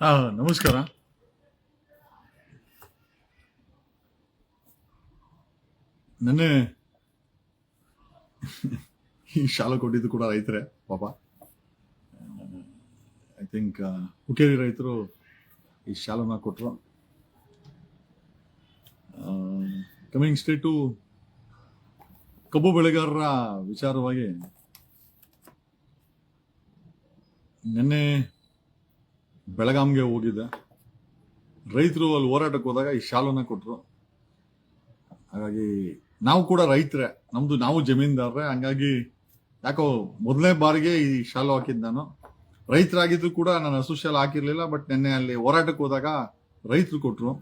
ನಮಸ್ಕಾರ. ನೆನ್ನೆ ಈ ಶಾಲೆ ಕೊಟ್ಟಿದ್ದು ಕೂಡ ರೈತರೇ ಪಾಪ. ಐ ಥಿಂಕ್ ಹುಕ್ಕೇರಿ ರೈತರು ಈ ಶಾಲನ್ನ ಕೊಟ್ಟರು. ಕಮಿಂಗ್ ಸ್ಟೇಟ್ ಟು ಕಬ್ಬು ಬೆಳೆಗಾರರ ವಿಚಾರವಾಗಿ ನಿನ್ನೆ ಬೆಳಗಾಂಗೆ ಹೋಗಿದ್ದೆ. ರೈತರು ಅಲ್ಲಿ ಹೋರಾಟಕ್ಕೆ ಹೋದಾಗ ಈ ಶಾಲನ್ನ ಕೊಟ್ಟರು. ಹಾಗಾಗಿ ನಾವು ಕೂಡ ರೈತರೇ, ನಾವು ಜಮೀನ್ದಾರರೇ. ಹಂಗಾಗಿ ಯಾಕೋ ಮೊದಲನೇ ಬಾರಿಗೆ ಈ ಶಾಲು ಹಾಕಿದ್ ನಾನು. ರೈತರಾಗಿದ್ರು ಕೂಡ ನಾನು ಹಸು ಶಾಲು ಹಾಕಿರ್ಲಿಲ್ಲ. ಬಟ್ ನಿನ್ನೆ ಅಲ್ಲಿ ಹೋರಾಟಕ್ಕೆ ಹೋದಾಗ ರೈತರು ಕೊಟ್ರು.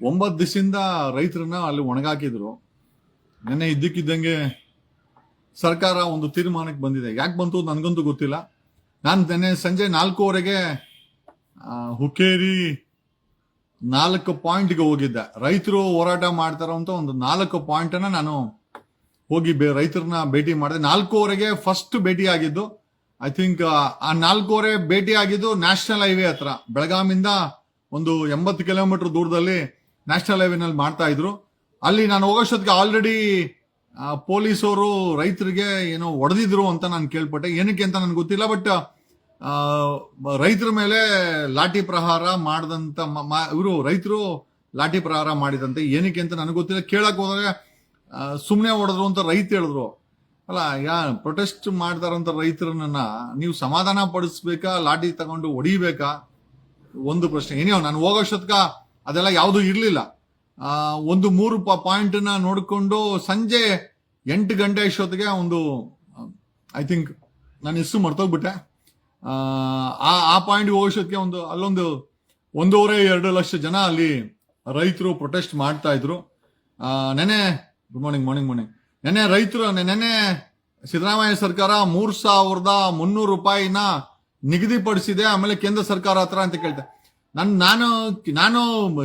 9 ದಿವಸದಿಂದ ರೈತರನ್ನ ಅಲ್ಲಿ ಒಣಗಾಕಿದ್ರು. ನಿನ್ನೆ ಇದ್ದಕ್ಕಿದ್ದಂಗೆ ಸರ್ಕಾರ ಒಂದು ತೀರ್ಮಾನಕ್ಕೆ ಬಂದಿದೆ. ಯಾಕೆ ಬಂತು ನನ್ಗಂತೂ ಗೊತ್ತಿಲ್ಲ. ನಾನು ನಿನ್ನೆ ಸಂಜೆ 4:15ಗೆ ಹುಕ್ಕೇರಿ 4 ಪಾಯಿಂಟ್ಗೆ ಹೋಗಿದ್ದೆ. ರೈತರು ಹೋರಾಟ ಮಾಡ್ತಾರೋ ಅಂತ ಒಂದು 4 ಪಾಯಿಂಟನ್ನ ನಾನು ಹೋಗಿ ರೈತರನ್ನ ಭೇಟಿ ಮಾಡಿದೆ. 4:15ಗೆ ಫಸ್ಟ್ ಭೇಟಿ ಆಗಿದ್ದು. ಐ ಥಿಂಕ್ ಆ 4:15 ಭೇಟಿ ಆಗಿದ್ದು ನ್ಯಾಷನಲ್ ಹೈವೇ ಹತ್ರ. ಬೆಳಗಾಮಿಂದ ಒಂದು 80 ಕಿಲೋಮೀಟರ್ ದೂರದಲ್ಲಿ ನ್ಯಾಷನಲ್ ಹೈವೇನಲ್ಲಿ ಮಾಡ್ತಾ ಇದ್ರು. ಅಲ್ಲಿ ನಾನು ಹೋಗೋಷ್ಟೊತ್ತಿಗೆ ಆಲ್ರೆಡಿ ಪೊಲೀಸರು ರೈತರಿಗೆ ಏನೋ ಹೊಡೆದಿದ್ರು ಅಂತ ನಾನು ಕೇಳ್ಪಟ್ಟೆ. ಏನಕ್ಕೆ ಅಂತ ನನ್ಗೆ ಗೊತ್ತಿಲ್ಲ. ಬಟ್ ರೈತರ ಮೇಲೆ ಲಾಠಿ ಪ್ರಹಾರ ಮಾಡದಂತ ಇವರು ರೈತರು ಲಾಠಿ ಪ್ರಹಾರ ಮಾಡಿದಂತೆ. ಏನಕ್ಕೆ ಅಂತ ನನಗೆ ಗೊತ್ತಿಲ್ಲ. ಕೇಳಕ್ ಹೋದಾಗ ಸುಮ್ಮನೆ ಹೊಡೆದ್ರು ಅಂತ ರೈತ ಹೇಳಿದ್ರು. ಅಲ್ಲ, ಪ್ರೊಟೆಸ್ಟ್ ಮಾಡ್ತಾರಂತ ರೈತರನ್ನ ನೀವು ಸಮಾಧಾನ ಪಡಿಸ್ಬೇಕಾ, ಲಾಠಿ ತಗೊಂಡು ಹೊಡಿಬೇಕಾ? ಒಂದು ಪ್ರಶ್ನೆ. ಏನೇವ್ ನಾನು ಹೋಗೋಷ್ಟೊತ್ಕ ಅದೆಲ್ಲ ಯಾವುದು ಇರ್ಲಿಲ್ಲ. ಒಂದು 3 ಪಾಯಿಂಟ್ ನ ನೋಡ್ಕೊಂಡು ಸಂಜೆ 8 ಗಂಟೆ ಅಷ್ಟೊತ್ತಿಗೆ ಒಂದು ಐ ಥಿಂಕ್ ನಾನು ಹೆಸರು ಮರ್ತೋಗ್ಬಿಟ್ಟೆ. ಆ ಪಾಯಿಂಟ್ ಹೋಗೋಷ್ಟೊತ್ತಿಗೆ ಅಲ್ಲೊಂದು 1.5-2 ಲಕ್ಷ ಜನ ಅಲ್ಲಿ ರೈತರು ಪ್ರೊಟೆಸ್ಟ್ ಮಾಡ್ತಾ ಇದ್ರು. ನೆನೆ ಮಾರ್ನಿಂಗ್ ನೆನೆ ರೈತರು ನೆನೆ ಸಿದ್ದರಾಮಯ್ಯ ಸರ್ಕಾರ 3,300 ರೂಪಾಯಿನ ನಿಗದಿಪಡಿಸಿದೆ. ಆಮೇಲೆ ಕೇಂದ್ರ ಸರ್ಕಾರ ಹತ್ರ ಅಂತ ಕೇಳ್ತೆ. ನಾನು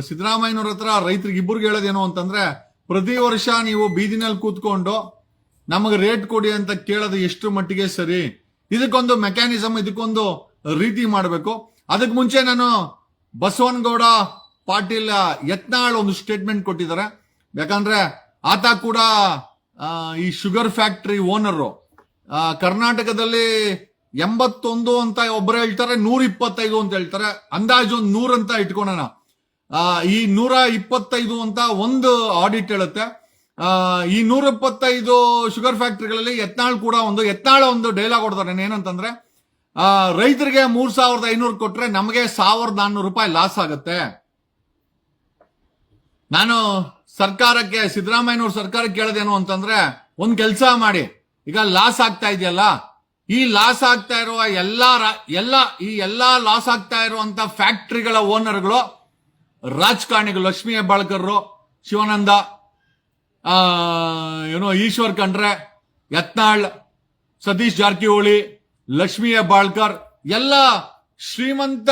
ಸಿದ್ದರಾಮಯ್ಯನವ್ರ ಹತ್ರ ರೈತರಿಗೆ ಇಬ್ಬರಿಗೆ ಹೇಳೋದೇನು ಅಂತಂದ್ರೆ, ಪ್ರತಿ ವರ್ಷ ನೀವು ಬೀದಿನಲ್ಲಿ ಕೂತ್ಕೊಂಡು ನಮಗೆ ರೇಟ್ ಕೊಡಿ ಅಂತ ಕೇಳೋದು ಎಷ್ಟು ಮಟ್ಟಿಗೆ ಸರಿ? ಇದಕ್ಕೊಂದು ಮೆಕ್ಯಾನಿಸಮ್, ಇದಕ್ಕೊಂದು ರೀತಿ ಮಾಡಬೇಕು. ಅದಕ್ಕೆ ಮುಂಚೆ ನಾನು ಬಸವನಗೌಡ ಪಾಟೀಲ್ ಯತ್ನಾಳ್ ಒಂದು ಸ್ಟೇಟ್ಮೆಂಟ್ ಕೊಟ್ಟಿದ್ದಾರೆ. ಯಾಕಂದ್ರೆ ಆತ ಕೂಡ ಈ ಶುಗರ್ ಫ್ಯಾಕ್ಟರಿ ಓನರು. ಕರ್ನಾಟಕದಲ್ಲಿ 81 ಅಂತ ಒಬ್ಬರು ಹೇಳ್ತಾರೆ, 125 ಅಂತ ಹೇಳ್ತಾರೆ. ಅಂದಾಜು 100 ಅಂತ ಇಟ್ಕೊಳ್ಳೋಣ. ಈ 125 ಅಂತ ಒಂದು ಆಡಿಟ್ ಹೇಳುತ್ತೆ. ಈ 125 ಶುಗರ್ ಫ್ಯಾಕ್ಟರಿಗಳಲ್ಲಿ ಯತ್ನಾಳ್ ಒಂದು ಡೈಲಾಗ್ ಹೊಡ್ತಾರೆ. ಏನಂತಂದ್ರೆ, ರೈತರಿಗೆ 3,500 ಕೊಟ್ರೆ ನಮಗೆ 1,400 ರೂಪಾಯಿ ಲಾಸ್ ಆಗುತ್ತೆ. ನಾನು ಸರ್ಕಾರಕ್ಕೆ, ಸಿದ್ದರಾಮಯ್ಯನವ್ರ ಸರ್ಕಾರಕ್ಕೆ ಕೇಳೋದೇನು ಅಂತಂದ್ರೆ, ಒಂದ್ ಕೆಲಸ ಮಾಡಿ. ಈಗ ಲಾಸ್ ಆಗ್ತಾ ಇದೆಯಲ್ಲ, ಈ ಲಾಸ್ ಆಗ್ತಾ ಇರುವ ಎಲ್ಲಾ ಲಾಸ್ ಆಗ್ತಾ ಇರುವಂತ ಫ್ಯಾಕ್ಟರಿಗಳ ಓನರ್ಗಳು ರಾಜಕಾರಣಿಗಳು. ಲಕ್ಷ್ಮೀ ಹೆಬ್ಬಾಳ್ಕರ್, ಶಿವಾನಂದ, ಈಶ್ವರ್ ಖಂಡ್ರೆ, ಯತ್ನಾಳ್, ಸತೀಶ್ ಜಾರಕಿಹೊಳಿ, ಲಕ್ಷ್ಮೀ ಹೆಬ್ಬಾಳ್ಕರ್ ಎಲ್ಲ ಶ್ರೀಮಂತ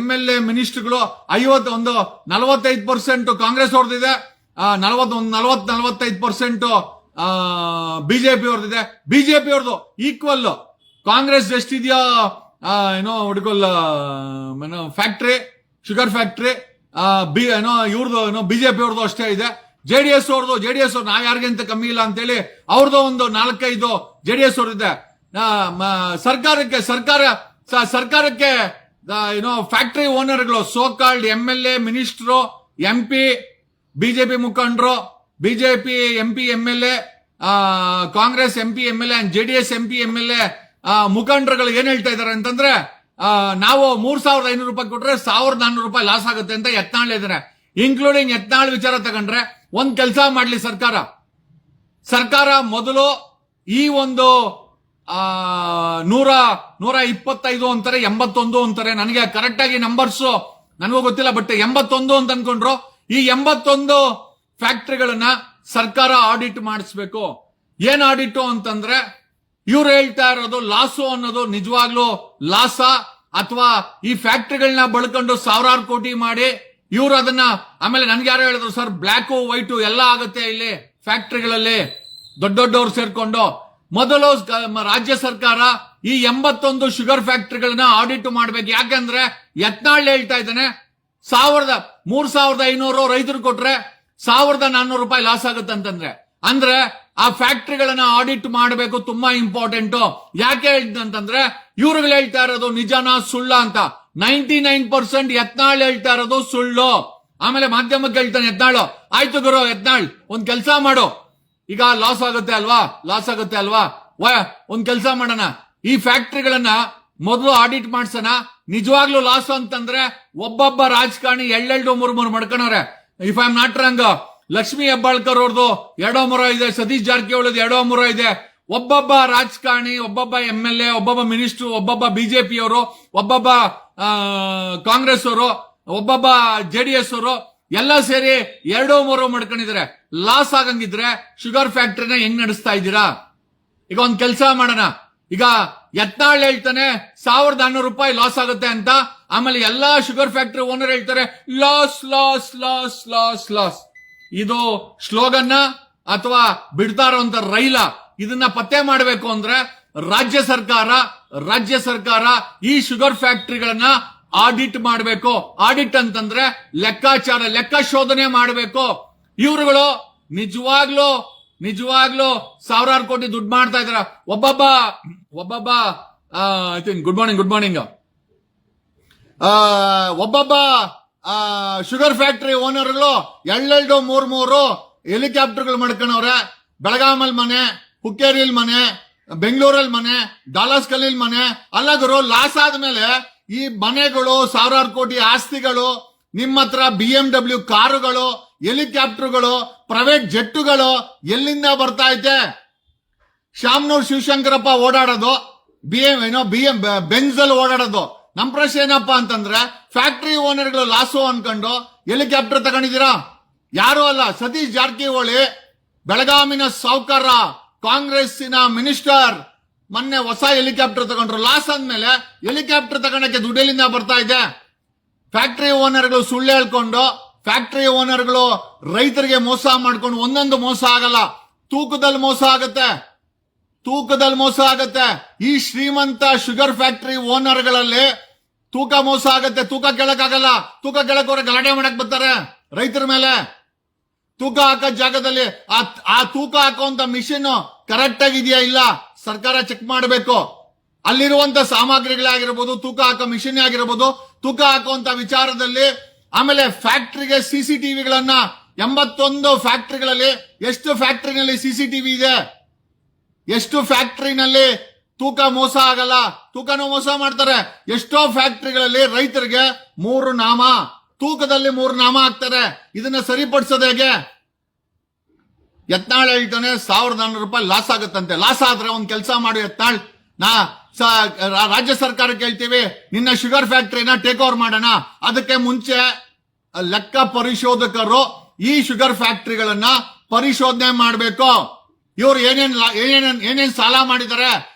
MLA ಮಿನಿಸ್ಟರ್ಗಳು. 45% ಕಾಂಗ್ರೆಸ್ ಅವ್ರದಿದೆ, 45% ಬಿಜೆಪಿ ಅವ್ರದಿದೆ. ಬಿಜೆಪಿ ಅವ್ರದ್ದು ಈಕ್ವಲ್ ಕಾಂಗ್ರೆಸ್ ಎಷ್ಟಿದೆಯೋ ಫ್ಯಾಕ್ಟ್ರಿ, ಶುಗರ್ ಫ್ಯಾಕ್ಟ್ರಿ, ಇವ್ರದ್ದು ಬಿಜೆಪಿ ಅವ್ರದ್ದು ಅಷ್ಟೇ ಇದೆ. ಜೆಡಿಎಸ್ ಅವ್ರದ್ದು ನಾವ್ ಯಾರಿಗಿಂತ ಕಮ್ಮಿ ಇಲ್ಲ ಅಂತೇಳಿ ಅವ್ರದ್ದು ಒಂದು 4-5 ಜೆಡಿಎಸ್ ಅವ್ರದಿದೆ. ಸರ್ಕಾರಕ್ಕೆ ಫ್ಯಾಕ್ಟರಿ ಓನರ್ಗಳು, ಸೋಕಾಲ್ಡ್ MLA ಮಿನಿಸ್ಟರು, MP, ಬಿಜೆಪಿ ಮುಖಂಡರು, BJP MP MLA, Congress MP MLA and JDS MP MLA ಮುಖಂಡರುಗಳು ಏನ್ ಹೇಳ್ತಾ ಇದಾರೆ ಅಂತಂದ್ರೆ, ನಾವು 3,500 ರೂಪಾಯಿ ಕೊಟ್ರೆ 1,400 ರೂಪಾಯಿ ಲಾಸ್ ಆಗುತ್ತೆ ಅಂತ ಯತ್ನಾಳ್ ಇದಾರೆ. ಇನ್ಕ್ಲೂಡಿಂಗ್ ಯತ್ನಾಳ್ ವಿಚಾರ ತಗೊಂಡ್ರೆ ಒಂದ್ ಕೆಲಸ ಮಾಡ್ಲಿ ಸರ್ಕಾರ ಮೊದಲು ಈ ಒಂದು 125 ಅಂತಾರೆ, 81 ಅಂತಾರೆ. ನನಗೆ ಕರೆಕ್ಟ್ ಆಗಿ ನಂಬರ್ಸ್ ನನಗೂ ಗೊತ್ತಿಲ್ಲ. ಬಟ್ 81 ಅಂತ ಅನ್ಕೊಂಡ್ರು. ಈ 81 ಫ್ಯಾಕ್ಟರಿಗಳನ್ನ ಸರ್ಕಾರ ಆಡಿಟ್ ಮಾಡಿಸ್ಬೇಕು. ಏನ್ ಆಡಿಟ್ ಅಂತಂದ್ರೆ, ಇವ್ರು ಹೇಳ್ತಾ ಇರೋದು ಲಾಸು ಅನ್ನೋದು ನಿಜವಾಗ್ಲೂ ಲಾಸ, ಅಥವಾ ಈ ಫ್ಯಾಕ್ಟರಿಗಳನ್ನ ಬಳಕೊಂಡು 1,000 ಕೋಟಿ ಮಾಡಿ ಇವ್ರು ಅದನ್ನ, ಆಮೇಲೆ ನನ್ಗೆ ಯಾರೋ ಹೇಳಿದ್ರು, ಸರ್ ಬ್ಲ್ಯಾಕ್ ವೈಟ್ ಎಲ್ಲ ಆಗುತ್ತೆ ಇಲ್ಲಿ ಫ್ಯಾಕ್ಟರಿಗಳಲ್ಲಿ ದೊಡ್ಡವ್ರು ಸೇರ್ಕೊಂಡು. ಮೊದಲು ರಾಜ್ಯ ಸರ್ಕಾರ ಈ 81 ಶುಗರ್ ಫ್ಯಾಕ್ಟರಿಗಳನ್ನ ಆಡಿಟ್ ಮಾಡ್ಬೇಕು. ಯಾಕಂದ್ರೆ ಯತ್ನಾಳ್ ಹೇಳ್ತಾ ಇದ್ದಾನೆ 3,500 ರೈತರು ಕೊಟ್ರೆ 1,400 ರೂಪಾಯಿ ಲಾಸ್ ಆಗುತ್ತೆ ಅಂತಂದ್ರೆ, ಅಂದ್ರೆ ಆ ಫ್ಯಾಕ್ಟರಿಗಳನ್ನ ಆಡಿಟ್ ಮಾಡಬೇಕು, ತುಂಬಾ ಇಂಪಾರ್ಟೆಂಟ್. ಯಾಕೆ ಹೇಳ್ತಂತಂದ್ರೆ ಇವ್ರುಗಳು ಹೇಳ್ತಾ ಇರೋದು ನಿಜನಾ ಸುಳ್ಳ ಅಂತ. 99% ಯತ್ನಾಳ್ ಹೇಳ್ತಾ ಇರೋದು ಸುಳ್ಳು. ಆಮೇಲೆ ಮಾಧ್ಯಮಕ್ಕೆ ಹೇಳ್ತಾನೆ ಯತ್ನಾಳ್, ಆಯ್ತು ಗುರು ಯತ್ನಾಳ್ ಒಂದ್ ಕೆಲ್ಸ ಮಾಡು, ಈಗ ಲಾಸ್ ಆಗುತ್ತೆ ಅಲ್ವಾ, ಒಂದ್ ಕೆಲ್ಸ ಮಾಡೋಣ, ಈ ಫ್ಯಾಕ್ಟರಿಗಳನ್ನ ಮೊದಲು ಆಡಿಟ್ ಮಾಡ್ಸೋಣ. ನಿಜವಾಗ್ಲೂ ಲಾಸ್ ಅಂತಂದ್ರೆ ಒಬ್ಬೊಬ್ಬ ರಾಜಕಾರಣಿ 2-3 ಮಾಡ್ಕೊಂಡವ್ರೆ. If I am not wrong, Lakshmi Hebbalkar ಅವ್ರದ್ದು 2 ಮೊರ ಇದೆ, ಸತೀಶ್ ಜಾರಕಿಹೊಳಿ 2 ಮೊರ ಇದೆ. ಒಬ್ಬೊಬ್ಬ ರಾಜಕಾರಣಿ, ಒಬ್ಬೊಬ್ಬ MLA, ಒಬ್ಬೊಬ್ಬ ಮಿನಿಸ್ಟರ್, ಒಬ್ಬೊಬ್ಬ ಬಿಜೆಪಿ ಅವರು, ಒಬ್ಬೊಬ್ಬ ಕಾಂಗ್ರೆಸ್ ಅವರು, ಒಬ್ಬೊಬ್ಬ JDS ಅವರು ಎಲ್ಲ ಸೇರಿ 2-3 ಮಾಡ್ಕೊಂಡಿದ್ದಾರೆ. ಲಾಸ್ ಆಗಂಗಿದ್ರೆ ಶುಗರ್ ಫ್ಯಾಕ್ಟರಿನ ಹೆಂಗ್ ನಡೆಸ್ತಾ ಇದ್ದೀರಾ? ಈಗ ಒಂದ್ ಕೆಲಸ ಮಾಡೋಣ, ಈಗ ಯತ್ನಾಳ್ ಹೇಳ್ತಾನೆ 1,400 ರೂಪಾಯಿ ಲಾಸ್ ಆಗುತ್ತೆ ಅಂತ, ಆಮೇಲೆ ಎಲ್ಲಾ ಶುಗರ್ ಫ್ಯಾಕ್ಟರಿ ಓನರ್ ಹೇಳ್ತಾರೆ loss loss loss loss loss. ಇದು ಸ್ಲೋಗನ್ನ ಅಥವಾ ಬಿಡ್ತಾ ಇರುವಂತ ರೈಲ? ಇದನ್ನ ಪತ್ತೆ ಮಾಡಬೇಕು ಅಂದ್ರೆ ರಾಜ್ಯ ಸರ್ಕಾರ ಈ ಶುಗರ್ ಫ್ಯಾಕ್ಟರಿಗಳನ್ನ ಆಡಿಟ್ ಮಾಡಬೇಕು. ಆಡಿಟ್ ಅಂತಂದ್ರೆ ಲೆಕ್ಕಾಚಾರ, ಲೆಕ್ಕ ಶೋಧನೆ ಮಾಡಬೇಕು. ಇವರುಗಳು ನಿಜವಾಗ್ಲೂ ಸಾವಿರಾರು ಕೋಟಿ ದುಡ್ಡು ಮಾಡ್ತಾ ಇದಾರೆ. ಒಬ್ಬೊಬ್ಬ ಗುಡ್ ಮಾರ್ನಿಂಗ್ ಒಬ್ಬೊಬ್ಬ ಶುಗರ್ ಫ್ಯಾಕ್ಟರಿ ಓನರ್ಗಳು 2-3 ಹೆಲಿಕಾಪ್ಟರ್ಗಳು ಮಾಡ್ಕೊಂಡವ್ರೆ. ಬೆಳಗಾಮಲ್ ಮನೆ, ಹುಕ್ಕೇರಿಲ್ ಮನೆ, ಬೆಂಗಳೂರಲ್ಲಿ ಮನೆ, ಡಾಲಸ್ ಕಲ್ಲಿಲ್ ಮನೆ. ಅಲ್ಲಗರು ಲಾಸ್ ಆದ್ಮೇಲೆ ಈ ಮನೆಗಳು, ಸಾವಿರಾರು ಕೋಟಿ ಆಸ್ತಿಗಳು, ನಿಮ್ಮ ಹತ್ರ BMW ಕಾರುಗಳು, ಹೆಲಿಕಾಪ್ಟರ್ಗಳು, ಪ್ರೈವೇಟ್ ಜೆಟ್ಟುಗಳು ಎಲ್ಲಿಂದ ಬರ್ತಾ ಐತೆ? ಶಾಮನೂರ್ ಶಿವಶಂಕರಪ್ಪ ಓಡಾಡೋದು ಬೆಂಜ್ ಅಲ್ಲಿ ಓಡಾಡೋದು. ನಮ್ ಪ್ರಶ್ನೆ ಏನಪ್ಪಾ ಅಂತಂದ್ರೆ, ಫ್ಯಾಕ್ಟರಿ ಓನರ್ಗಳು ಲಾಸು ಅನ್ಕೊಂಡು ಹೆಲಿಕಾಪ್ಟರ್ ತಗೊಂಡಿದ್ದೀರಾ? ಯಾರು ಅಲ್ಲ, ಸತೀಶ್ ಜಾರಕಿಹೊಳಿ ಬೆಳಗಾಮಿನ ಸಾವುಕಾರ, ಕಾಂಗ್ರೆಸ್ಸಿನ ಮಿನಿಸ್ಟರ್ ಮೊನ್ನೆ ಹೊಸ ಹೆಲಿಕಾಪ್ಟರ್ ತಗೊಂಡ್ರು. ಲಾಸ್ ಅಂದ್ಮೇಲೆ ಹೆಲಿಕಾಪ್ಟರ್ ತಗೊಂಡಕ್ಕೆ ದುಡ್ಡೆಲ್ಲಿಂದ ಬರ್ತಾ ಇದೆ? ಫ್ಯಾಕ್ಟರಿ ಓನರ್ಗಳು ಸುಳ್ಳು ಹೇಳ್ಕೊಂಡು, ಫ್ಯಾಕ್ಟರಿ ಓನರ್ಗಳು ರೈತರಿಗೆ ಮೋಸ ಮಾಡ್ಕೊಂಡು, ಒಂದೊಂದು ಮೋಸ ಆಗಲ್ಲ, ತೂಕದಲ್ಲಿ ಮೋಸ ಆಗತ್ತೆ. ಈ ಶ್ರೀಮಂತ ಶುಗರ್ ಫ್ಯಾಕ್ಟರಿ ಓನರ್ಗಳಲ್ಲಿ ತೂಕ ಮೋಸ ಆಗತ್ತೆ. ತೂಕ ಕೇಳಕ್ಕಾಗಲ್ಲ. ತೂಕ ಕೇಳಕ್ ಗಲಾಟೆ ಮಾಡಕ್ ಬರ್ತಾರೆ ರೈತರ ಮೇಲೆ. ತೂಕ ಹಾಕೋ ಜಾಗದಲ್ಲಿ ಆ ತೂಕ ಹಾಕುವಂತ ಮಿಷಿನ್ ಕರೆಕ್ಟ್ ಆಗಿದೆಯಾ ಇಲ್ಲ ಸರ್ಕಾರ ಚೆಕ್ ಮಾಡಬೇಕು. ಅಲ್ಲಿರುವಂತ ಸಾಮಗ್ರಿಗಳಾಗಿರ್ಬೋದು, ತೂಕ ಹಾಕೋ ಮಿಷಿನ್ ಆಗಿರ್ಬೋದು, ತೂಕ ಹಾಕುವಂತ ವಿಚಾರದಲ್ಲಿ. ಆಮೇಲೆ ಫ್ಯಾಕ್ಟರಿಗೆ CCTVಗಳನ್ನ 81 ಫ್ಯಾಕ್ಟರಿಗಳಲ್ಲಿ ಎಷ್ಟು ಫ್ಯಾಕ್ಟರಿನಲ್ಲಿ CCTV ಇದೆ? ಎಷ್ಟು ಫ್ಯಾಕ್ಟರಿನಲ್ಲಿ ತೂಕ ಮೋಸ ಆಗಲ್ಲ? ತೂಕನೂ ಮೋಸ ಮಾಡ್ತಾರೆ. ಎಷ್ಟೋ ಫ್ಯಾಕ್ಟರಿಗಳಲ್ಲಿ ರೈತರಿಗೆ 3 ನಾಮ, ತೂಕದಲ್ಲಿ 3 ನಾಮ ಹಾಕ್ತಾರೆ. ಇದನ್ನ ಸರಿಪಡಿಸೋದು ಹೇಗೆ? ಯತ್ನಾಳ್ ಹೇಳ್ತಾನೆ 1,400 ರೂಪಾಯಿ ಲಾಸ್ ಆಗುತ್ತಂತೆ. ಲಾಸ್ ಆದ್ರೆ ಒಂದ್ ಕೆಲಸ ಮಾಡು ಯತ್ನಾಳ್, ರಾಜ್ಯ ಸರ್ಕಾರಕ್ಕೆ ಹೇಳ್ತೀವಿ, ನಿನ್ನ ಶುಗರ್ ಫ್ಯಾಕ್ಟರಿನ ಟೇಕ್ ಓವರ್ ಮಾಡೋಣ. ಅದಕ್ಕೆ ಮುಂಚೆ ಲೆಕ್ಕ ಪರಿಶೋಧಕರು ಈ ಶುಗರ್ ಫ್ಯಾಕ್ಟರಿಗಳನ್ನ ಪರಿಶೋಧನೆ ಮಾಡಬೇಕು. ಇವ್ರು ಏನೇನ್ ಸಾಲ ಮಾಡಿದ್ದಾರೆ,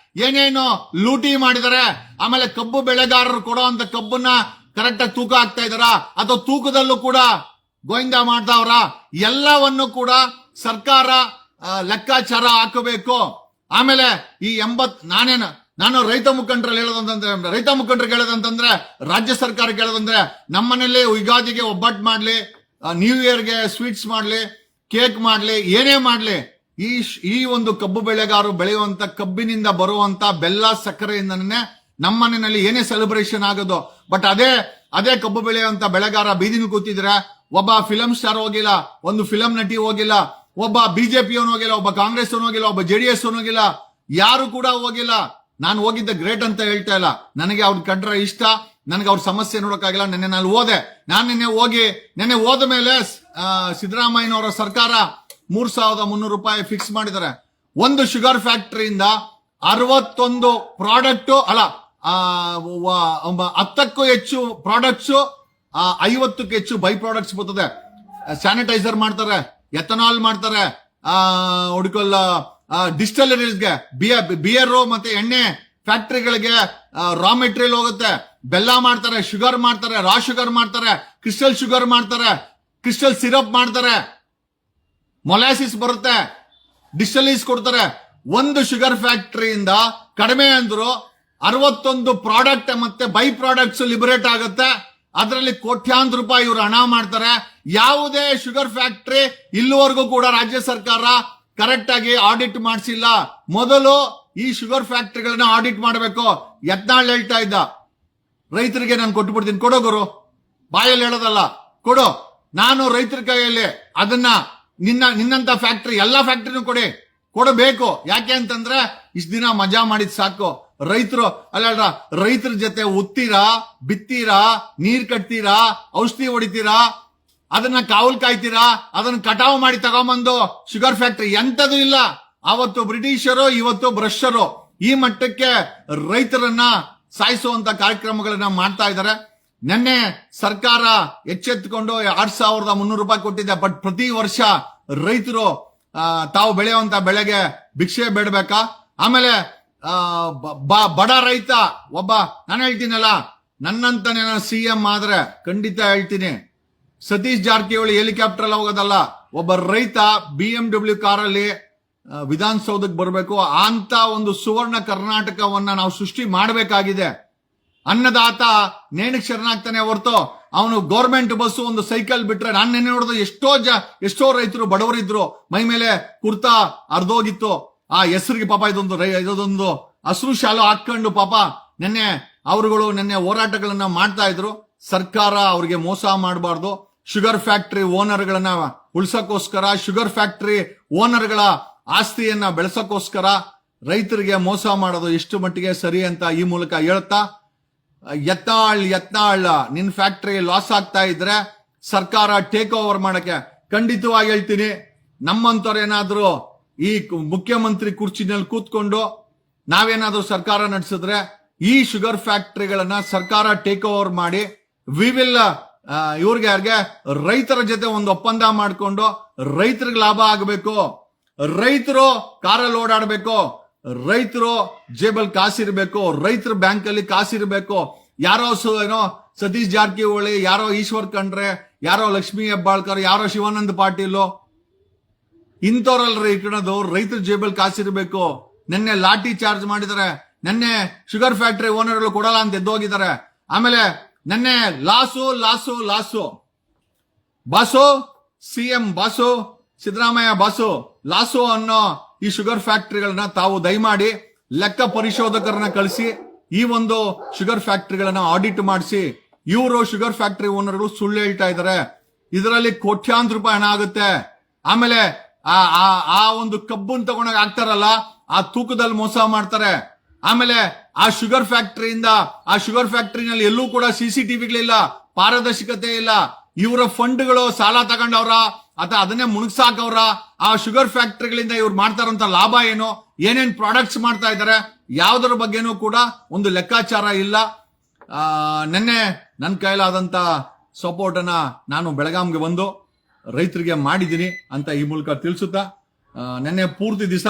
ಏನೇನು ಲೂಟಿ ಮಾಡಿದ್ದಾರೆ, ಆಮೇಲೆ ಕಬ್ಬು ಬೆಳೆಗಾರರು ಕೊಡೋ ಅಂತ ಕಬ್ಬನ್ನ ಕರೆಕ್ಟ್ ಆಗಿ ತೂಕ ಹಾಕ್ತಾ ಇದಾರ ಅಥವಾ ತೂಕದಲ್ಲೂ ಕೂಡ ಗೋವಿಂದ ಮಾಡ್ತಾವ್ರ? ಎಲ್ಲವನ್ನು ಕೂಡ ಸರ್ಕಾರ ಲೆಕ್ಕಾಚಾರ ಹಾಕಬೇಕು. ಆಮೇಲೆ ಈ ನಾನು ರೈತ ಮುಖಂಡರಲ್ಲಿ ಹೇಳೋದಂತಂದ್ರೆ ರಾಜ್ಯ ಸರ್ಕಾರಕ್ಕೆ ಹೇಳೋದಂದ್ರೆ, ನಮ್ಮನೇಲಿ ಯುಗಾದಿಗೆ ಒಬ್ಬಟ್ಟು ಮಾಡ್ಲಿ, ನ್ಯೂ ಇಯರ್ಗೆ ಸ್ವೀಟ್ಸ್ ಮಾಡ್ಲಿ, ಕೇಕ್ ಮಾಡ್ಲಿ, ಏನೇ ಮಾಡ್ಲಿ, ಈ ಒಂದು ಕಬ್ಬು ಬೆಳೆಗಾರರು ಬೆಳೆಯುವಂತ ಕಬ್ಬಿನಿಂದ ಬರುವಂತ ಬೆಲ್ಲ ಸಕ್ಕರೆಯಿಂದನೇ ನಮ್ಮನೆಯಲ್ಲಿ ಏನೇ ಸೆಲೆಬ್ರೇಷನ್ ಆಗೋದು. ಬಟ್ ಅದೇ ಕಬ್ಬು ಬೆಳೆಯುವಂತ ಬೆಳೆಗಾರ ಬೀದಿನ ಕೂತಿದ್ರೆ ಒಬ್ಬ ಫಿಲಂ ಸ್ಟಾರ್ ಹೋಗಿಲ್ಲ, ಒಂದು ಫಿಲಂ ನಟಿ ಹೋಗಿಲ್ಲ, ಒಬ್ಬ ಬಿಜೆಪಿ ಅವನು ಹೋಗಿಲ್ಲ, ಒಬ್ಬ ಕಾಂಗ್ರೆಸ್ ಅವನು ಹೋಗಿಲ್ಲ, ಒಬ್ಬ JDS ಅವನು ಹೋಗಿಲ್ಲ, ಯಾರು ಕೂಡ ಹೋಗಿಲ್ಲ. ನಾನು ಹೋಗಿದ್ದ ಗ್ರೇಟ್ ಅಂತ ಹೇಳ್ತಾ ಇಲ್ಲ, ನನಗೆ ಅವ್ರ ಕಂಡ್ರೆ ಇಷ್ಟ, ನನಗೆ ಅವ್ರ ಸಮಸ್ಯೆ ನೋಡಕ್ಕಾಗಿಲ್ಲ. ನೆನ್ನೆ ಹೋದ ಮೇಲೆ ಸಿದ್ದರಾಮಯ್ಯನವರ ಸರ್ಕಾರ 3,300 ರೂಪಾಯಿ ಫಿಕ್ಸ್ ಮಾಡಿದ್ದಾರೆ. ಒಂದು ಶುಗರ್ ಫ್ಯಾಕ್ಟರಿಯಿಂದ 61 ಪ್ರಾಡಕ್ಟ್ ಅಲ್ಲ, 10ಕ್ಕೂ ಹೆಚ್ಚು ಪ್ರಾಡಕ್ಟ್ಸ್, 50ಕ್ಕೂ ಹೆಚ್ಚು ಬೈ ಪ್ರಾಡಕ್ಟ್ಸ್ ಬರ್ತದೆ. ಸ್ಯಾನಿಟೈಸರ್ ಮಾಡ್ತಾರೆ, ಎಥನಾಲ್ ಮಾಡ್ತಾರೆ, ಡಿಸ್ಟಲರೀಸ್ಗೆ ಬಿಯರ್ ಮತ್ತೆ ಎಣ್ಣೆ ಫ್ಯಾಕ್ಟರಿಗಳಿಗೆ ರಾ ಮೆಟೀರಿಯಲ್ ಹೋಗುತ್ತೆ. ಬೆಲ್ಲ ಮಾಡ್ತಾರೆ, ಶುಗರ್ ಮಾಡ್ತಾರೆ, ರಾ ಶುಗರ್ ಮಾಡ್ತಾರೆ, ಕ್ರಿಸ್ಟಲ್ ಶುಗರ್ ಮಾಡ್ತಾರೆ, ಕ್ರಿಸ್ಟಲ್ ಸಿರಪ್ ಮಾಡ್ತಾರೆ, ಮೊಲಾಸಿಸ್ ಬರುತ್ತೆ, ಡಿಸ್ಟಲೀಸ್ ಕೊಡ್ತಾರೆ. ಒಂದು ಶುಗರ್ ಫ್ಯಾಕ್ಟರಿಯಿಂದ ಕಡಿಮೆ ಅಂದ್ರು 61 ಪ್ರಾಡಕ್ಟ್ ಮತ್ತೆ ಬೈ ಪ್ರಾಡಕ್ಟ್ಸ್ ಲಿಬರೇಟ್ ಆಗುತ್ತೆ. ಅದರಲ್ಲಿ ಕೋಟ್ಯಾಂತರ ರೂಪಾಯಿ ಇವರು ಹಣ ಮಾಡ್ತಾರೆ. ಯಾವುದೇ ಶುಗರ್ ಫ್ಯಾಕ್ಟರಿ ಇಲ್ಲಿವರೆಗೂ ಕೂಡ ರಾಜ್ಯ ಸರ್ಕಾರ ಕರೆಕ್ಟ್ ಆಗಿ ಆಡಿಟ್ ಮಾಡಿಸಿಲ್ಲ. ಮೊದಲು ಈ ಶುಗರ್ ಫ್ಯಾಕ್ಟರಿಗಳನ್ನ ಆಡಿಟ್ ಮಾಡಬೇಕು. ಯತ್ನಾಳ್ ಹೇಳ್ತಾ ಇದ್ದ, ರೈತರಿಗೆ ನಾನು ಕೊಟ್ಟು ಬಿಡ್ತೀನಿ, ಕೊಡೋ ಗುರು, ಬಾಯಲ್ಲಿ ಹೇಳೋದಲ್ಲ, ಕೊಡು. ನಾನು ರೈತರ ಕೈಯಲ್ಲಿ ಅದನ್ನ ನಿನ್ನಂತ ಫ್ಯಾಕ್ಟರಿ ಎಲ್ಲಾ ಫ್ಯಾಕ್ಟರಿನೂ ಕೊಡಬೇಕು. ಯಾಕೆ ಅಂತಂದ್ರೆ ಇಷ್ಟ ದಿನ ಮಜಾ ಮಾಡಿದ್ ಸಾಕು. ರೈತರು ಅಲ್ಲ, ರೈತರ ಜೊತೆ ಉತ್ತೀರಾ, ಬಿತ್ತೀರಾ, ನೀರ್ ಕಟ್ತೀರಾ, ಔಷಧಿ ಹೊಡಿತೀರಾ, ಅದನ್ನ ಕಾವಲ್ ಕಾಯ್ತೀರಾ, ಅದನ್ನ ಕಟಾವು ಮಾಡಿ ತಗೊಂಬಂದು ಶುಗರ್ ಫ್ಯಾಕ್ಟರಿ ಎಂತದೂ ಇಲ್ಲ. ಅವತ್ತು ಬ್ರಿಟಿಷರು, ಇವತ್ತು ಬ್ರಷರು. ಈ ಮಟ್ಟಕ್ಕೆ ರೈತರನ್ನ ಸಾಯಿಸುವಂತ ಕಾರ್ಯಕ್ರಮಗಳನ್ನ ಮಾಡ್ತಾ ಇದ್ದಾರೆ. ನಿನ್ನೆ ಸರ್ಕಾರ ಎಚ್ಚೆತ್ತುಕೊಂಡು 6,300 ರೂಪಾಯಿ ಕೊಟ್ಟಿದೆ. ಬಟ್ ಪ್ರತಿ ವರ್ಷ ರೈತರು ತಾವು ಬೆಳೆಯುವಂತ ಬೆಳೆಗೆ ಭಿಕ್ಷೆ ಬೇಡಬೇಕಾ? ಆಮೇಲೆ ಬಡ ರೈತ ಒಬ್ಬ, ನಾನು ಹೇಳ್ತೀನಲ್ಲ, ನನ್ನಂತಾನೆ ಸಿಎಂ ಆದ್ರೆ ಖಂಡಿತ ಹೇಳ್ತೀನಿ, ಸತೀಶ್ ಜಾರಕಿಹೊಳಿ ಹೆಲಿಕಾಪ್ಟರ್ ಅಲ್ಲಿ ಹೋಗೋದಲ್ಲ, ಒಬ್ಬ ರೈತ BMW ಕಾರಲ್ಲಿ ವಿಧಾನಸೌಧಕ್ಕೆ ಬರಬೇಕು. ಅಂತ ಒಂದು ಸುವರ್ಣ ಕರ್ನಾಟಕವನ್ನ ನಾವು ಸೃಷ್ಟಿ ಮಾಡಬೇಕಾಗಿದೆ. ಅನ್ನದಾತ ನೇಣಕ್ಕೆ ಶರಣಾಗ್ತಾನೆ ಹೊರತು ಅವನು ಗೌರ್ಮೆಂಟ್ ಬಸ್ ಒಂದು ಸೈಕಲ್ ಬಿಟ್ರೆ, ನಾನು ನೆನ್ನೆ ನೋಡಿದ್ರೆ ಎಷ್ಟೋ ರೈತರು ಬಡವರಿದ್ರು, ಮೈ ಮೇಲೆ ಕುರ್ತಾ ಅರ್ಧೋಗಿತ್ತು. ಆ ಹೆಸರಿಗೆ ಪಾಪ ಇದೊಂದು ಹಸಿರು ಶಾಲು ಹಾಕೊಂಡು ಪಾಪ ನೆನ್ನೆ ಹೋರಾಟಗಳನ್ನ ಮಾಡ್ತಾ ಇದ್ರು. ಸರ್ಕಾರ ಅವ್ರಿಗೆ ಮೋಸ ಮಾಡಬಾರ್ದು. ಶುಗರ್ ಫ್ಯಾಕ್ಟರಿ ಓನರ್ಗಳನ್ನ ಉಳ್ಸಕ್ಕೋಸ್ಕರ, ಶುಗರ್ ಫ್ಯಾಕ್ಟರಿ ಓನರ್ಗಳ ಆಸ್ತಿಯನ್ನ ಬೆಳೆಸಕ್ಕೋಸ್ಕರ ರೈತರಿಗೆ ಮೋಸ ಮಾಡೋದು ಎಷ್ಟು ಮಟ್ಟಿಗೆ ಸರಿ ಅಂತ ಈ ಮೂಲಕ ಹೇಳ್ತಾ, ಯತ್ನಾಳ್ ನಿನ್ ಫ್ಯಾಕ್ಟರಿ ಲಾಸ್ ಆಗ್ತಾ ಇದ್ರೆ ಸರ್ಕಾರ ಟೇಕ್ ಓವರ್ ಮಾಡಕ್ಕೆ ಖಂಡಿತವಾಗಿ ಹೇಳ್ತೀನಿ. ನಮ್ಮಂತವ್ರು ಏನಾದ್ರು ಈ ಮುಖ್ಯಮಂತ್ರಿ ಕುರ್ಚಿನಲ್ಲಿ ಕೂತ್ಕೊಂಡು ನಾವೇನಾದ್ರೂ ಸರ್ಕಾರ ನಡೆಸಿದ್ರೆ ಈ ಶುಗರ್ ಫ್ಯಾಕ್ಟರಿಗಳನ್ನ ಸರ್ಕಾರ ಟೇಕ್ ಓವರ್ ಮಾಡಿ ವಿ ವಿಲ್ ಯಾರಿಗೆ ರೈತರ ಜೊತೆ ಒಂದು ಒಪ್ಪಂದ ಮಾಡ್ಕೊಂಡು ರೈತರಿಗೆ ಲಾಭ ಆಗಬೇಕು. ರೈತರು ಕಾರಲ್ಲಿ ಓಡಾಡಬೇಕು, ರೈತರು ಜೇಬಲ್ ಕಾಸಿರ್ಬೇಕು, ರೈತರ ಬ್ಯಾಂಕ್ ಅಲ್ಲಿ ಕಾಸಿರ್ಬೇಕು. ಯಾರೋ ಏನೋ ಸತೀಶ್ ಜಾರಕಿಹೊಳಿ, ಯಾರೋ ಈಶ್ವರ್ ಖಂಡ್ರೆ, ಯಾರೋ ಲಕ್ಷ್ಮೀ ಹೆಬ್ಬಾಳ್ಕರ್, ಯಾರೋ ಶಿವಾನಂದ ಪಾಟೀಲ್, ಇಂಥವ್ರಲ್ರಿ ಇಟ್ಕೊಳ್ಳೋದು. ರೈತರ ಜೇಬಲ್ ಕಾಸಿರ್ಬೇಕು. ನಿನ್ನೆ ಲಾಠಿ ಚಾರ್ಜ್ ಮಾಡಿದ್ದಾರೆ. ನಿನ್ನೆ ಶುಗರ್ ಫ್ಯಾಕ್ಟರಿ ಓನರ್ಗಳು ಕೊಡಲ್ಲ ಅಂತ ಎದ್ದೋಗಿದ್ದಾರೆ. ಆಮೇಲೆ ನಿನ್ನೆ loss boss, CM boss, Siddaramaiah boss, loss ಅನ್ನೋ ಈ ಶುಗರ್ ಫ್ಯಾಕ್ಟರಿಗಳನ್ನ ತಾವು ದಯಮಾಡಿ ಲೆಕ್ಕ ಪರಿಶೋಧಕರನ್ನ ಕಳಿಸಿ ಈ ಒಂದು ಶುಗರ್ ಫ್ಯಾಕ್ಟರಿಗಳನ್ನ ಆಡಿಟ್ ಮಾಡಿಸಿ. ಇವರು ಶುಗರ್ ಫ್ಯಾಕ್ಟರಿ ಓನರ್ಗಳು ಸುಳ್ಳು ಹೇಳ್ತಾ ಇದ್ದಾರೆ. ಇದರಲ್ಲಿ ಕೋಟ್ಯಾಂತರ ರೂಪಾಯಿ ಹಣ ಆಗುತ್ತೆ. ಆಮೇಲೆ ಆ ಒಂದು ಕಬ್ಬನ್ ತಗೊಂಡಾಗ ಆಗ್ತಾರಲ್ಲ, ಆ ತೂಕದಲ್ಲಿ ಮೋಸ ಮಾಡ್ತಾರೆ. ಆಮೇಲೆ ಆ ಶುಗರ್ ಫ್ಯಾಕ್ಟರಿನಲ್ಲಿ ಎಲ್ಲೂ ಕೂಡ CCTVಗಳಿಲ್ಲ, ಪಾರದರ್ಶಕತೆ ಇಲ್ಲ. ಇವರ ಫಂಡ್ಗಳು ಸಾಲ ತಗೊಂಡವ್ರ ಅಥವಾ ಅದನ್ನೇ ಮುಣಗ್ಸಾಕವ್ರ? ಆ ಶುಗರ್ ಫ್ಯಾಕ್ಟರಿಗಳಿಂದ ಇವ್ರು ಮಾಡ್ತಾರಂತ ಲಾಭ ಏನು, ಏನೇನ್ ಪ್ರಾಡಕ್ಟ್ಸ್ ಮಾಡ್ತಾ ಇದ್ದಾರೆ, ಯಾವುದರ ಬಗ್ಗೆನೂ ಕೂಡ ಒಂದು ಲೆಕ್ಕಾಚಾರ ಇಲ್ಲ. ನಿನ್ನೆ ನನ್ನ ಕೈಲಾದಂತ ಸಪೋರ್ಟ್ ಅನ್ನ ನಾನು ಬೆಳಗಾಂಗೆ ಬಂದು ರೈತರಿಗೆ ಮಾಡಿದ್ದೀನಿ ಅಂತ ಈ ಮೂಲಕ ತಿಳಿಸುತ್ತಾ, ನಿನ್ನೆ ಪೂರ್ತಿ ದಿವಸ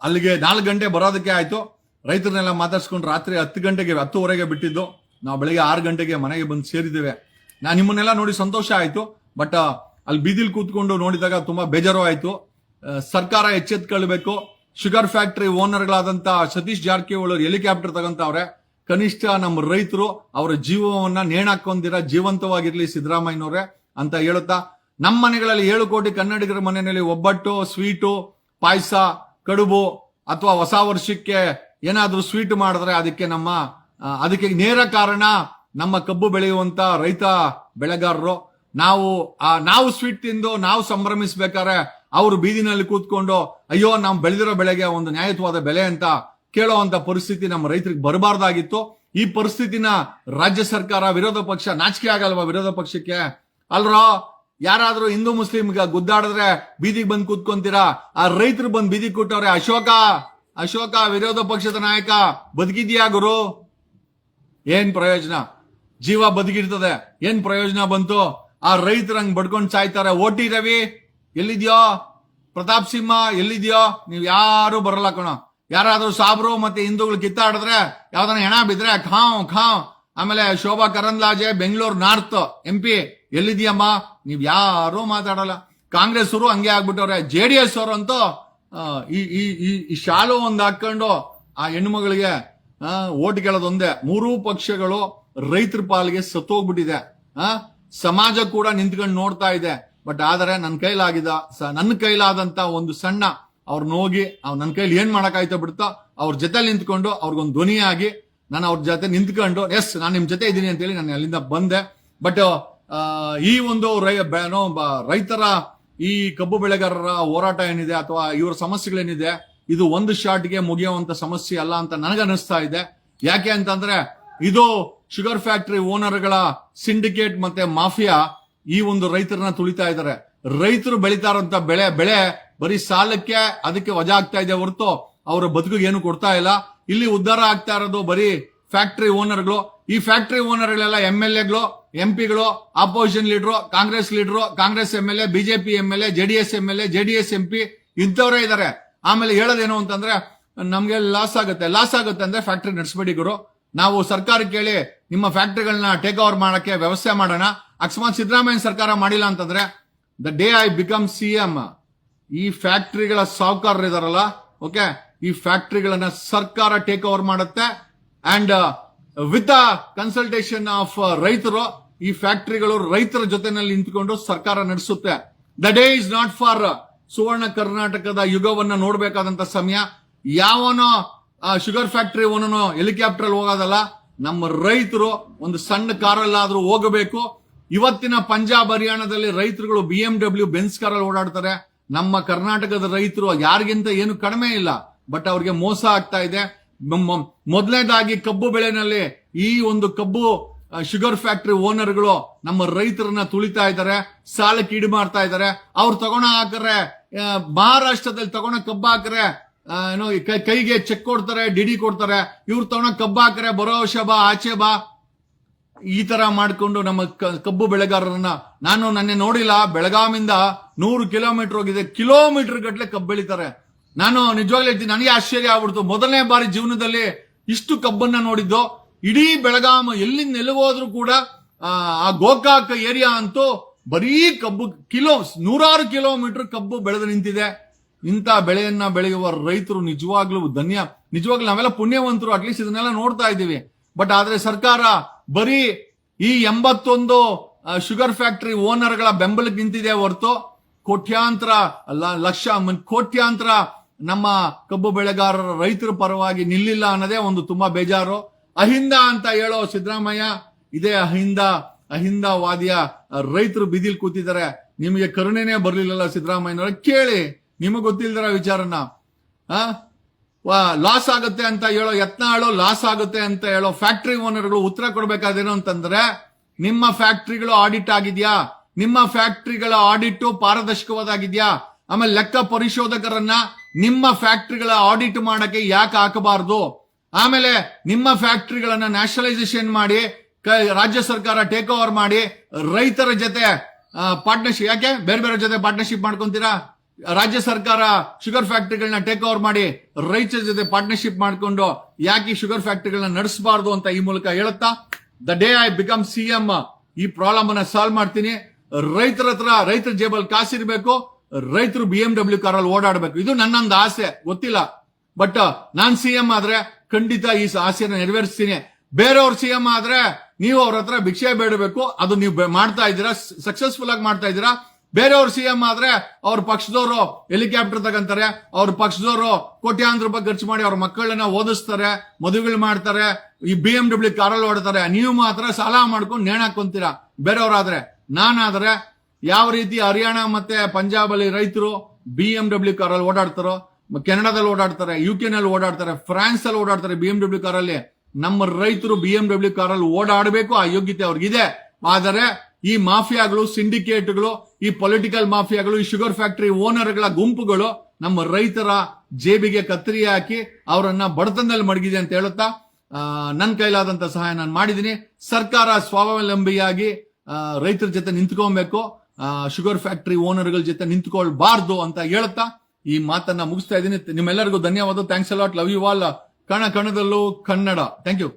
ಅಲ್ಲಿಗೆ 4 ಗಂಟೆ ಬರೋದಕ್ಕೆ ಆಯ್ತು. ರೈತರನ್ನೆಲ್ಲ ಮಾತಾಡ್ಸ್ಕೊಂಡು ರಾತ್ರಿ 10:30ಗೆ ಬಿಟ್ಟಿದ್ದು. ನಾವು ಬೆಳಗ್ಗೆ 6 ಗಂಟೆಗೆ ಮನೆಗೆ ಬಂದು ಸೇರಿದ್ದೇವೆ. ನಾನು ನಿಮ್ಮನ್ನೆಲ್ಲ ನೋಡಿ ಸಂತೋಷ ಆಯ್ತು. ಬಟ್ ಅಲ್ಲಿ ಬೀದಿಲ್ ಕೂತ್ಕೊಂಡು ನೋಡಿದಾಗ ತುಂಬಾ ಬೇಜಾರು ಆಯ್ತು. ಸರ್ಕಾರ ಎಚ್ಚೆತ್ಕೊಳ್ಬೇಕು. ಶುಗರ್ ಫ್ಯಾಕ್ಟರಿ ಓನರ್ಗಳಾದಂತ ಸತೀಶ್ ಜಾರಕಿಹೊಳಿ ಹೆಲಿಕಾಪ್ಟರ್ ತಗೊಂತವ್ರೆ. ಕನಿಷ್ಠ ನಮ್ಮ ರೈತರು ಅವರ ಜೀವವನ್ನ ನೇಣಾಕೊಂಡಿರ ಜೀವಂತವಾಗಿರ್ಲಿ ಸಿದ್ದರಾಮಯ್ಯನವ್ರೆ ಅಂತ ಹೇಳುತ್ತಾ, ನಮ್ಮ ಮನೆಗಳಲ್ಲಿ 7 ಕೋಟಿ ಕನ್ನಡಿಗರ ಮನೆಯಲ್ಲಿ ಒಬ್ಬಟ್ಟು, ಸ್ವೀಟು, ಪಾಯಸ, ಕಡುಬು ಅಥವಾ ಹೊಸ ವರ್ಷಕ್ಕೆ ಏನಾದ್ರೂ ಸ್ವೀಟ್ ಮಾಡಿದ್ರೆ ಅದಕ್ಕೆ ನೇರ ಕಾರಣ ನಮ್ಮ ಕಬ್ಬು ಬೆಳೆಯುವಂತ ರೈತ ಬೆಳೆಗಾರರು. ನಾವು ಸ್ವೀಟ್ ತಿಂದು ನಾವು ಸಂಭ್ರಮಿಸ್ಬೇಕಾದ್ರೆ ಅವರು ಬೀದಿನಲ್ಲಿ ಕೂತ್ಕೊಂಡು ಅಯ್ಯೋ ನಾವು ಬೆಳೆದಿರೋ ಬೆಳೆಗೆ ಒಂದು ನ್ಯಾಯಯುತವಾದ ಬೆಲೆ ಅಂತ ಕೇಳುವಂತ ಪರಿಸ್ಥಿತಿ ನಮ್ಮ ರೈತರಿಗೆ ಬರಬಾರ್ದಾಗಿತ್ತು. ಈ ಪರಿಸ್ಥಿತಿನ ರಾಜ್ಯ ಸರ್ಕಾರ, ವಿರೋಧ ಪಕ್ಷ ನಾಚಿಕೆ ಆಗಲ್ವಾ ವಿರೋಧ ಪಕ್ಷಕ್ಕೆ? ಅಲ್ರೋ, ಯಾರಾದ್ರೂ ಹಿಂದೂ ಮುಸ್ಲಿಂ ಗುದ್ದಾಡಿದ್ರೆ ಬೀದಿಗೆ ಬಂದು ಕೂತ್ಕೊಂತೀರಾ? ಆ ರೈತರು ಬಂದು ಬೀದಿಗೆ ಕೂತವ್ರೆ. ಅಶೋಕ ವಿರೋಧ ಪಕ್ಷದ ನಾಯಕ ಬದುಕಿದ್ಯಾ ಗುರು? ಏನ್ ಪ್ರಯೋಜನ? ಜೀವ ಬದುಕಿರ್ತದೆ, ಏನ್ ಪ್ರಯೋಜನ ಬಂತು? ಆ ರೈತರು ಹಂಗ್ ಬಡ್ಕೊಂಡ್ ಸಾಯ್ತಾರೆ. ಓಟಿ ರವಿ ಎಲ್ಲಿದ್ಯೋ? ಪ್ರತಾಪ್ ಸಿಂಹ ಎಲ್ಲಿದ್ಯೋ? ನೀವ್ ಯಾರು ಬರಲ್ಲ ಕಣೋ. ಯಾರಾದ್ರೂ ಸಾಬ್ರು ಮತ್ತೆ ಹಿಂದೂಗಳು ಕಿತ್ತಾಡಿದ್ರೆ, ಯಾವ್ದಾನ ಹೆಣ ಬಿದ್ರೆ ಖಾವ್. ಆಮೇಲೆ ಶೋಭಾ ಕರಂದ್ಲಾಜೆ ಬೆಂಗಳೂರು ನಾರ್ತ್ MP ಎಲ್ಲಿದ್ಯಮ್ಮ? ನೀವ್ ಯಾರು ಮಾತಾಡಲ್ಲ. ಕಾಂಗ್ರೆಸ್ ಅವರು ಹಂಗೆ ಆಗ್ಬಿಟ್ಟವ್ರೆ. JDS ಅವರು ಅಂತೂ ಈ ಶಾಲು ಒಂದ್ ಹಾಕೊಂಡು ಆ ಹೆಣ್ಮಗಳಿಗೆ ಓಟ್ ಕೇಳೋದೊಂದೇ. ಮೂರೂ ಪಕ್ಷಗಳು ರೈತರ ಪಾಲಿಗೆ ಸತ್ತೋಗ್ಬಿಟ್ಟಿದೆ. ಸಮಾಜ ಕೂಡ ನಿಂತ್ಕೊಂಡು ನೋಡ್ತಾ ಇದೆ. ಬಟ್ ಆದರೆ ನನ್ನ ಕೈಲಾದಂತ ಒಂದು ಸಣ್ಣ ಅವ್ರನ್ನ ಹೋಗಿ ನನ್ನ ಕೈಲಿ ಏನ್ ಮಾಡಕ್ಕಾಯ್ತೋ ಬಿಡ್ತೋ ಅವ್ರ ಜೊತೆ ನಿಂತ್ಕೊಂಡು ಅವ್ರಿಗೊಂದು ಧ್ವನಿಯಾಗಿ ನಾನು ಅವ್ರ ಜೊತೆ ನಿಂತ್ಕೊಂಡು ಎಸ್ ನಾನು ನಿಮ್ ಜೊತೆ ಇದ್ದೀನಿ ಅಂತೇಳಿ ನಾನು ಅಲ್ಲಿಂದ ಬಂದೆ. ಬಟ್ ಈ ಒಂದು ರೈತರ ಈ ಕಬ್ಬು ಬೆಳೆಗಾರರ ಹೋರಾಟ ಏನಿದೆ ಅಥವಾ ಇವರ ಸಮಸ್ಯೆಗಳೇನಿದೆ ಇದು ಒಂದು ಶಾಟ್ಗೆ ಮುಗಿಯುವಂತ ಸಮಸ್ಯೆ ಅಲ್ಲ ಅಂತ ನನಗನ್ನಿಸ್ತಾ ಇದೆ. ಯಾಕೆ ಅಂತಂದ್ರೆ ಇದು ಶುಗರ್ ಫ್ಯಾಕ್ಟರಿ ಓನರ್ಗಳ ಸಿಂಡಿಕೇಟ್ ಮತ್ತೆ ಮಾಫಿಯಾ ಈ ಒಂದು ರೈತರನ್ನ ತುಳಿತಾ ಇದ್ದಾರೆ. ರೈತರು ಬೆಳೀತಾ ಇರುವಂತ ಬೆಳೆ ಬರೀ ಸಾಲಕ್ಕೆ ಅದಕ್ಕೆ ವಜಾ ಆಗ್ತಾ ಇದೆ ಹೊರತು ಅವರ ಬದುಕಿಗೆ ಏನು ಕೊಡ್ತಾ ಇಲ್ಲ. ಇಲ್ಲಿ ಉದ್ಧಾರ ಆಗ್ತಾ ಇರೋದು ಬರೀ ಫ್ಯಾಕ್ಟರಿ ಓನರ್ಗಳು. ಈ ಫ್ಯಾಕ್ಟರಿ ಓನರ್ಗಳೆಲ್ಲ MLAಗಳು, MP ಗಳು, opposition leader, Congress leader, Congress MLA, BJP MLA, JDS MLA, JDS MP ಇಂಥವರೇ ಇದ್ದಾರೆ. ಆಮೇಲೆ ಹೇಳೋದೇನು ಅಂತಂದ್ರೆ ನಮ್ಗೆ ಲಾಸ್ ಆಗುತ್ತೆ ಅಂದ್ರೆ ಫ್ಯಾಕ್ಟರಿ ನಡೆಸಬೇಡಿ ಗುರು, ನಾವು ಸರ್ಕಾರಕ್ಕೆ ಹೇಳಿ ನಿಮ್ಮ ಫ್ಯಾಕ್ಟರಿಗಳನ್ನ ಟೇಕ್ ಓವರ್ ಮಾಡಕ್ಕೆ ವ್ಯವಸ್ಥೆ ಮಾಡೋಣ. ಅಕಸ್ಮಾತ್ ಸಿದ್ದರಾಮಯ್ಯ ಸರ್ಕಾರ ಮಾಡಿಲ್ಲ ಅಂತಂದ್ರೆ the day I become CM ಈ ಫ್ಯಾಕ್ಟರಿಗಳ ಸಾಹುಕಾರರು ಇದಾರಲ್ಲ, ಓಕೆ, ಈ ಫ್ಯಾಕ್ಟರಿಗಳನ್ನ ಸರ್ಕಾರ ಟೇಕ್ ಓವರ್ ಮಾಡುತ್ತೆ. And with the consultation of ರೈತರು ಈ ಫ್ಯಾಕ್ಟರಿಗಳು ರೈತರ ಜೊತೆನಲ್ಲಿ ನಿಂತುಕೊಂಡು ಸರ್ಕಾರ ನಡೆಸುತ್ತೆ. The day is not far ಸುವರ್ಣ ಕರ್ನಾಟಕದ ಯುಗವನ್ನ ನೋಡ್ಬೇಕಾದಂತ ಸಮಯ. ಯಾವನೋ ಶುಗರ್ ಫ್ಯಾಕ್ಟರಿ ಓನನು ಹೆಲಿಕಾಪ್ಟರ್ ಹೋಗೋದಲ್ಲ, ನಮ್ಮ ರೈತರು ಒಂದು ಸಣ್ಣ ಕಾರಲ್ಲಾದ್ರೂ ಹೋಗಬೇಕು. ಇವತ್ತಿನ ಪಂಜಾಬ್ ಹರಿಯಾಣದಲ್ಲಿ ರೈತರುಗಳು BMW ಬೆನ್ಸ್ ಕಾರಲ್ಲಿ ಓಡಾಡ್ತಾರೆ. ನಮ್ಮ ಕರ್ನಾಟಕದ ರೈತರು ಯಾರಿಗಿಂತ ಏನು ಕಡಿಮೆ ಇಲ್ಲ, ಬಟ್ ಅವ್ರಿಗೆ ಮೋಸ ಆಗ್ತಾ ಇದೆ. ಮೊದಲನೇದಾಗಿ ಕಬ್ಬು ಬೆಳೆನಲ್ಲಿ ಈ ಒಂದು ಕಬ್ಬು ಶುಗರ್ ಫ್ಯಾಕ್ಟರಿ ಓನರ್ಗಳು ನಮ್ಮ ರೈತರನ್ನ ತುಳಿತಾ ಇದ್ದಾರೆ, ಸಾಲಕ್ಕೆ ಈಡು ಮಾಡ್ತಾ ಇದ್ದಾರೆ. ಅವ್ರು ತಗೊಂಡ ಹಾಕ್ರೆ ಮಹಾರಾಷ್ಟ್ರದಲ್ಲಿ ತಗೊಂಡ ಕಬ್ಬು ಹಾಕ್ರೆ ಏನೋ ಕೈಗೆ ಚೆಕ್ ಕೊಡ್ತಾರೆ, ಡಿಡಿ ಕೊಡ್ತಾರೆ. ಇವ್ರು ತಗೊಂಡ ಕಬ್ಬು ಹಾಕ್ರೆ ಬರೋ ವರ್ಷ ಬಾ ಆಚೆ ಬಾ ಈ ತರ ಮಾಡ್ಕೊಂಡು ನಮ್ಮ ಕಬ್ಬು ಬೆಳೆಗಾರರನ್ನ ನಾನು ನನ್ನೆ ನೋಡಿಲ್ಲ. ಬೆಳಗಾವಿಂದ 100 ಕಿಲೋಮೀಟರ್ ಹೋಗಿದೆ, ಕಿಲೋಮೀಟರ್ ಗಟ್ಟಲೆ ಕಬ್ಬು ಬೆಳಿತಾರೆ. ನಾನು ನಿಜವಾಗ್ಲೂ ಹೇಳ್ತೀನಿ, ನನಗೆ ಆಶ್ಚರ್ಯ ಆಗ್ಬಿಡ್ತು. ಮೊದಲನೇ ಬಾರಿ ಜೀವನದಲ್ಲಿ ಇಷ್ಟು ಕಬ್ಬನ್ನ ನೋಡಿದ್ದು. ಇಡೀ ಬೆಳಗಾಂ ಎಲ್ಲಿಂದ ಹೋದ್ರು ಕೂಡ ಆ ಗೋಕಾಕ್ ಏರಿಯಾ ಅಂತೂ ಬರೀ ಕಬ್ಬು ನೂರಾರು ಕಿಲೋಮೀಟರ್ ಕಬ್ಬು ಬೆಳೆದು ನಿಂತಿದೆ. ಇಂಥ ಬೆಳೆಯನ್ನ ಬೆಳೆಯುವ ರೈತರು ನಿಜವಾಗ್ಲೂ ನಿಜವಾಗ್ಲೂ ನಾವೆಲ್ಲ ಪುಣ್ಯವಂತರು, ಅಟ್ಲೀಸ್ಟ್ ಇದನ್ನೆಲ್ಲ ನೋಡ್ತಾ ಇದ್ದೀವಿ. ಬಟ್ ಆದ್ರೆ ಸರ್ಕಾರ ಬರೀ ಈ 81 ಶುಗರ್ ಫ್ಯಾಕ್ಟರಿ ಓನರ್ಗಳ ಬೆಂಬಲಕ್ಕೆ ನಿಂತಿದೆ ಹೊರತು ಕೋಟ್ಯಾಂತರ ಕೋಟ್ಯಾಂತರ ನಮ್ಮ ಕಬ್ಬು ಬೆಳೆಗಾರರ ರೈತರ ಪರವಾಗಿ ನಿಲ್ಲಿಲ್ಲ ಅನ್ನೋದೇ ಒಂದು ತುಂಬಾ ಬೇಜಾರು. ಅಹಿಂದ ಅಂತ ಹೇಳೋ ಸಿದ್ದರಾಮಯ್ಯ ಇದೇ ಅಹಿಂದವಾದಿಯ ರೈತರು ಬೀದಿಲ್ ಕೂತಿದ್ದಾರೆ. ನಿಮಗೆ ಕರುಣೆನೇ ಬರ್ಲಿಲ್ಲಲ್ಲ ಸಿದ್ದರಾಮಯ್ಯನವ್ರ? ಕೇಳಿ, ನಿಮಗೆ ಗೊತ್ತಿಲ್ದಿರೋ ವಿಚಾರನ. ಲಾಸ್ ಆಗುತ್ತೆ ಅಂತ ಹೇಳೋ ಯತ್ನಾಳು, ಲಾಸ್ ಆಗುತ್ತೆ ಅಂತ ಹೇಳೋ ಫ್ಯಾಕ್ಟರಿ ಓನರ್ಗಳು ಉತ್ತರ ಕೊಡ್ಬೇಕಾದೇನು ಅಂತಂದ್ರೆ, ನಿಮ್ಮ ಫ್ಯಾಕ್ಟರಿಗಳು ಆಡಿಟ್ ಆಗಿದ್ಯಾ? ನಿಮ್ಮ ಫ್ಯಾಕ್ಟರಿಗಳ ಆಡಿಟ್ ಪಾರದರ್ಶಕವಾದಾಗಿದ್ಯಾ? ಆಮೇಲೆ ಲೆಕ್ಕ ಪರಿಶೋಧಕರನ್ನ ನಿಮ್ಮ ಫ್ಯಾಕ್ಟರಿಗಳ ಆಡಿಟ್ ಮಾಡಕ್ಕೆ ಯಾಕೆ ಹಾಕಬಾರದು? ಆಮೇಲೆ ನಿಮ್ಮ ಫ್ಯಾಕ್ಟರಿಗಳನ್ನ ನ್ಯಾಷನಲೈಸೇಷನ್ ಮಾಡಿ ರಾಜ್ಯ ಸರ್ಕಾರ ಟೇಕ್ ಓವರ್ ಮಾಡಿ ರೈತರ ಜೊತೆ ಪಾರ್ಟ್ನರ್ಶಿಪ್, ಯಾಕೆ ಬೇರೆ ಬೇರೆ ಜೊತೆ ಪಾರ್ಟ್ನರ್ಶಿಪ್ ಮಾಡ್ಕೊಂತೀರಾ? ರಾಜ್ಯ ಸರ್ಕಾರ ಶುಗರ್ ಫ್ಯಾಕ್ಟರಿಗಳನ್ನ ಟೇಕ್ ಓವರ್ ಮಾಡಿ ರೈತರ ಜೊತೆ ಪಾರ್ಟ್ನರ್ಶಿಪ್ ಮಾಡ್ಕೊಂಡು ಯಾಕೆ ಶುಗರ್ ಫ್ಯಾಕ್ಟರಿಗಳನ್ನ ನಡೆಸಬಾರದು ಅಂತ ಈ ಮೂಲಕ ಹೇಳುತ್ತಾ, the day I become CM ಈ ಪ್ರಾಬ್ಲಮ್ ಅನ್ನ ಸಾಲ್ವ್ ಮಾಡ್ತೀನಿ. ರೈತರ ಜೇಬಲ್ ಕಾಸಿರ್ಬೇಕು, ರೈತರು BMW ಕಾರಲ್ಲಿ ಓಡಾಡಬೇಕು. ಇದು ನನ್ನೊಂದು ಆಸೆ, ಗೊತ್ತಿಲ್ಲ. ಬಟ್ ನಾನ್ CM ಆದ್ರೆ ಖಂಡಿತ ಈ ಆಸೆನ ನೆರವೇರಿಸ್ತೀನಿ. ಬೇರೆಯವ್ರ CM ಆದ್ರೆ ನೀವು ಅವ್ರ ಹತ್ರ ಭಿಕ್ಷೆ ಬೇಡಬೇಕು. ಅದು ನೀವು ಮಾಡ್ತಾ ಇದ್ದೀರಾ, ಸಕ್ಸಸ್ಫುಲ್ ಆಗಿ ಮಾಡ್ತಾ ಇದ್ದೀರಾ. ಬೇರೆಯವ್ರ CM ಆದ್ರೆ ಅವ್ರ ಪಕ್ಷದವರು ಹೆಲಿಕಾಪ್ಟರ್ ತಗೊಂತಾರೆ, ಅವ್ರ ಪಕ್ಷದವರು ಕೋಟ್ಯಾಂತರ ರೂಪಾಯಿ ಖರ್ಚು ಮಾಡಿ ಅವ್ರ ಮಕ್ಕಳನ್ನ ಓದಿಸ್ತಾರೆ, ಮದುವೆಗಳು ಮಾಡ್ತಾರೆ, ಈ BMW ಕಾರಲ್ಲಿ ಓಡ್ತಾರೆ. ನೀವು ಮಾತ್ರ ಸಾಲ ಮಾಡ್ಕೊಂಡು ನೇಣ್ ಹಾಕೊಂತೀರಾ. ಬೇರೆಯವ್ರಾದ್ರೆ, ನಾನಾದ್ರೆ ಯಾವ ರೀತಿ ಹರಿಯಾಣ ಮತ್ತೆ ಪಂಜಾಬ್ ಅಲ್ಲಿ ರೈತರು BMW ಕಾರಲ್ಲಿ ಓಡಾಡ್ತಾರೋ, ಕೆನಡಾದಲ್ಲಿ ಓಡಾಡ್ತಾರೆ, UK ನಲ್ಲಿ ಓಡಾಡ್ತಾರೆ, ಫ್ರಾನ್ಸ್ ಅಲ್ಲಿ ಓಡಾಡ್ತಾರೆ BMW ಕಾರಲ್ಲಿ, ನಮ್ಮ ರೈತರು BMW ಕಾರಲ್ಲಿ ಓಡಾಡಬೇಕು. ಆ ಯೋಗ್ಯತೆ ಅವ್ರಿಗಿದೆ. ಆದರೆ ಈ ಮಾಫಿಯಾಗಳು, ಸಿಂಡಿಕೇಟ್ಗಳು, ಈ ಪೊಲಿಟಿಕಲ್ ಮಾಫಿಯಾಗಳು, ಈ ಶುಗರ್ ಫ್ಯಾಕ್ಟರಿ ಓನರ್ಗಳ ಗುಂಪುಗಳು ನಮ್ಮ ರೈತರ ಜೇಬಿಗೆ ಕತ್ತರಿ ಹಾಕಿ ಅವರನ್ನ ಬಡತನದಲ್ಲಿ ಮಡಗಿದೆ ಅಂತ ಹೇಳುತ್ತಾ ನನ್ನ ಕೈಲಾದಂತ ಸಹಾಯ ನಾನು ಮಾಡಿದ್ದೀನಿ. ಸರ್ಕಾರ ಸ್ವಾವಲಂಬಿಯಾಗಿ ರೈತರ ಜೊತೆ ನಿಂತ್ಕೊಬೇಕು, ಶುಗರ್ ಫ್ಯಾಕ್ಟರಿ ಓನರ್ಗಳ ಜೊತೆ ನಿಂತ್ಕೊಳ್ಬಾರ್ದು ಅಂತ ಹೇಳುತ್ತಾ ಈ ಮಾತನ್ನ ಮುಗಿಸ್ತಾ ಇದ್ದೀನಿ. ನಿಮ್ಮೆಲ್ಲರಿಗೂ ಧನ್ಯವಾದ. Thanks a lot. Love you all. ಕಣದಲ್ಲೂ ಕನ್ನಡ. Thank you.